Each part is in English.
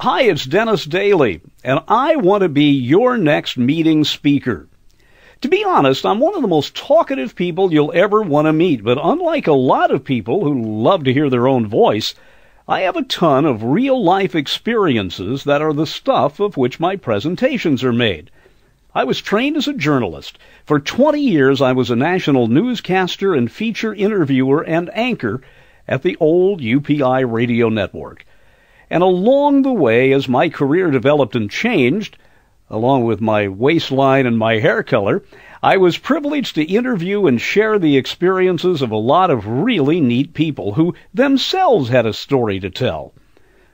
Hi, it's Dennis Daly, and I want to be your next meeting speaker. To be honest, I'm one of the most talkative people you'll ever want to meet, but unlike a lot of people who love to hear their own voice, I have a ton of real-life experiences that are the stuff of which my presentations are made. I was trained as a journalist. For 20 years, I was a national newscaster and feature interviewer and anchor at the old UPI radio network. And along the way, as my career developed and changed, along with my waistline and my hair color, I was privileged to interview and share the experiences of a lot of really neat people who themselves had a story to tell.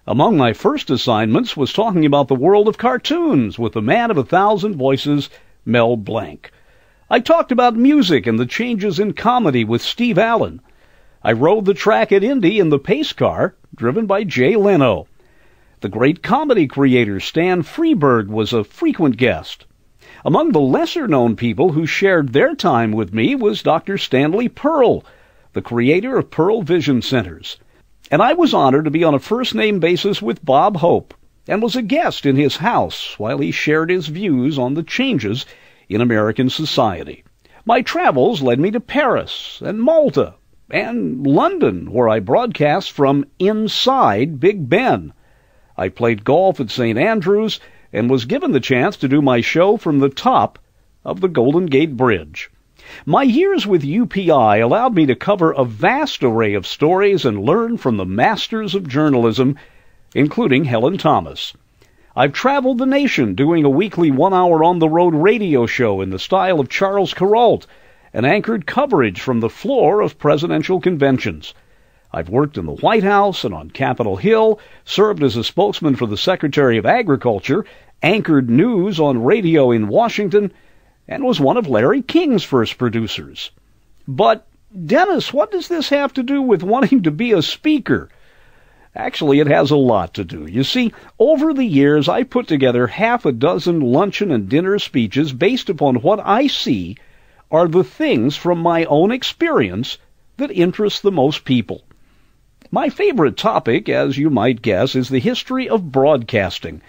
Among my first assignments was talking about the world of cartoons with the man of 1,000 voices, Mel Blanc. I talked about music and the changes in comedy with Steve Allen. I rode the track at Indy in the pace car, driven by Jay Leno. The great comedy creator Stan Freberg was a frequent guest. Among the lesser-known people who shared their time with me was Dr. Stanley Pearl, the creator of Pearl Vision Centers. And I was honored to be on a first-name basis with Bob Hope, and was a guest in his house while he shared his views on the changes in American society. My travels led me to Paris and Malta and London, where I broadcast from inside Big Ben. I played golf at St. Andrews and was given the chance to do my show from the top of the Golden Gate Bridge. My years with UPI allowed me to cover a vast array of stories and learn from the masters of journalism, including Helen Thomas. I've traveled the nation doing a weekly one-hour on-the-road radio show in the style of Charles Kuralt and anchored coverage from the floor of presidential conventions. I've worked in the White House and on Capitol Hill, served as a spokesman for the Secretary of Agriculture, anchored news on radio in Washington, and was one of Larry King's first producers. But, Dennis, what does this have to do with wanting to be a speaker? Actually, it has a lot to do. You see, over the years, I put together half a dozen luncheon and dinner speeches based upon what I see are the things from my own experience that interest the most people. My favorite topic, as you might guess, is the history of broadcasting,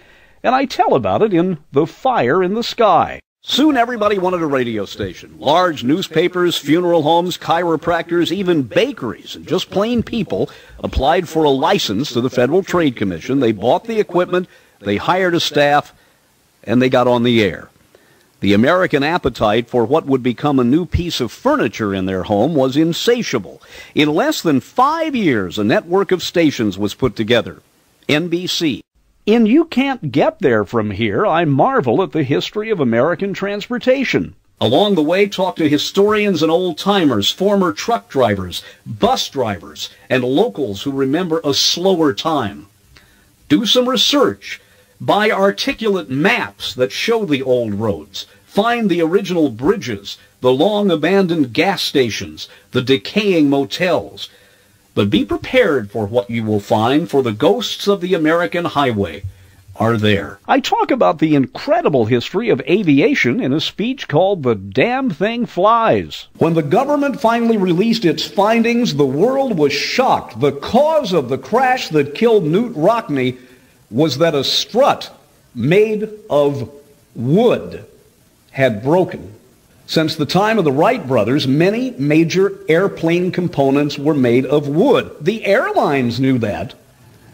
and I tell about it in The Fire in the Sky. Soon everybody wanted a radio station. Large newspapers, funeral homes, chiropractors, even bakeries, and just plain people applied for a license to the Federal Trade Commission. They bought the equipment, they hired a staff, and they got on the air. The American appetite for what would become a new piece of furniture in their home was insatiable. In less than 5 years, a network of stations was put together. NBC. In You Can't Get There From Here, I marvel at the history of American transportation. Along the way, talk to historians and old-timers, former truck drivers, bus drivers, and locals who remember a slower time. Do some research. Buy articulate maps that show the old roads. Find the original bridges, the long-abandoned gas stations, the decaying motels. But be prepared for what you will find, for the ghosts of the American highway are there. I talk about the incredible history of aviation in a speech called The Damn Thing Flies. When the government finally released its findings, the world was shocked. The cause of the crash that killed Knute Rockne was that a strut made of wood had broken. Since the time of the Wright brothers, many major airplane components were made of wood. The airlines knew that,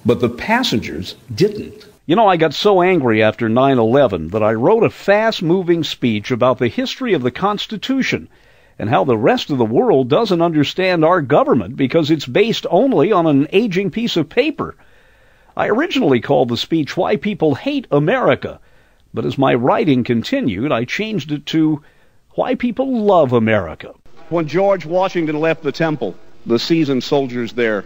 but the passengers didn't. You know, I got so angry after 9/11 that I wrote a fast-moving speech about the history of the Constitution and how the rest of the world doesn't understand our government because it's based only on an aging piece of paper. I originally called the speech Why People Hate America, but as my writing continued, I changed it to Why People Love America. When George Washington left the temple, the seasoned soldiers there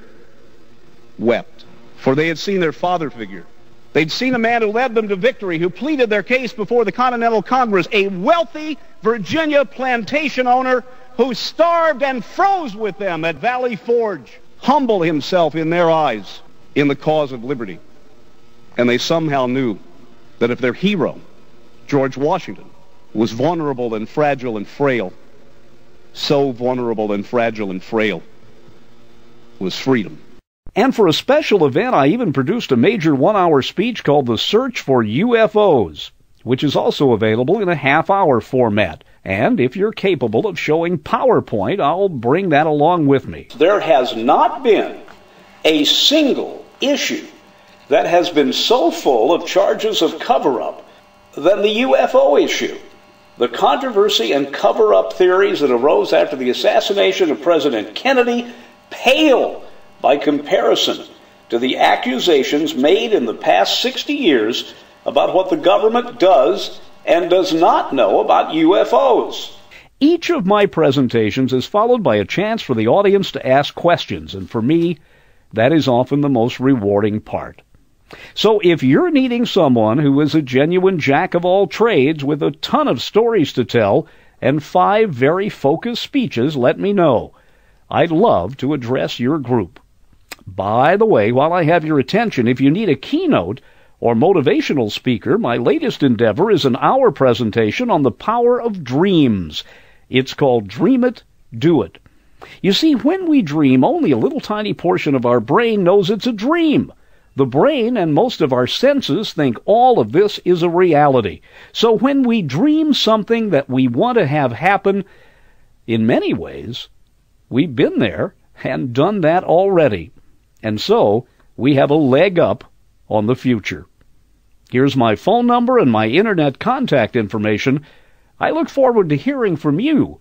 wept, for they had seen their father figure. They'd seen a man who led them to victory, who pleaded their case before the Continental Congress, a wealthy Virginia plantation owner who starved and froze with them at Valley Forge, humble himself in their eyes in the cause of liberty. And they somehow knew that if their hero, George Washington, was vulnerable and fragile and frail, so vulnerable and fragile and frail was freedom. And for a special event, I even produced a major one-hour speech called The Search for UFOs, which is also available in a half-hour format. And if you're capable of showing PowerPoint, I'll bring that along with me. There has not been a single issue that has been so full of charges of cover-up than the UFO issue. The controversy and cover-up theories that arose after the assassination of President Kennedy pale by comparison to the accusations made in the past 60 years about what the government does and does not know about UFOs. Each of my presentations is followed by a chance for the audience to ask questions, and for me, that is often the most rewarding part. So if you're needing someone who is a genuine jack of all trades with a ton of stories to tell and 5 very focused speeches, let me know. I'd love to address your group. By the way, while I have your attention, if you need a keynote or motivational speaker, my latest endeavor is an hour presentation on the power of dreams. It's called Dream It, Do It. You see, when we dream, only a little tiny portion of our brain knows it's a dream. The brain and most of our senses think all of this is a reality. So when we dream something that we want to have happen, in many ways, we've been there and done that already. And so we have a leg up on the future. Here's my phone number and my internet contact information. I look forward to hearing from you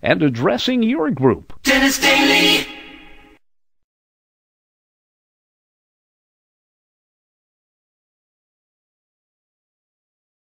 and addressing your group. Dennis Daily.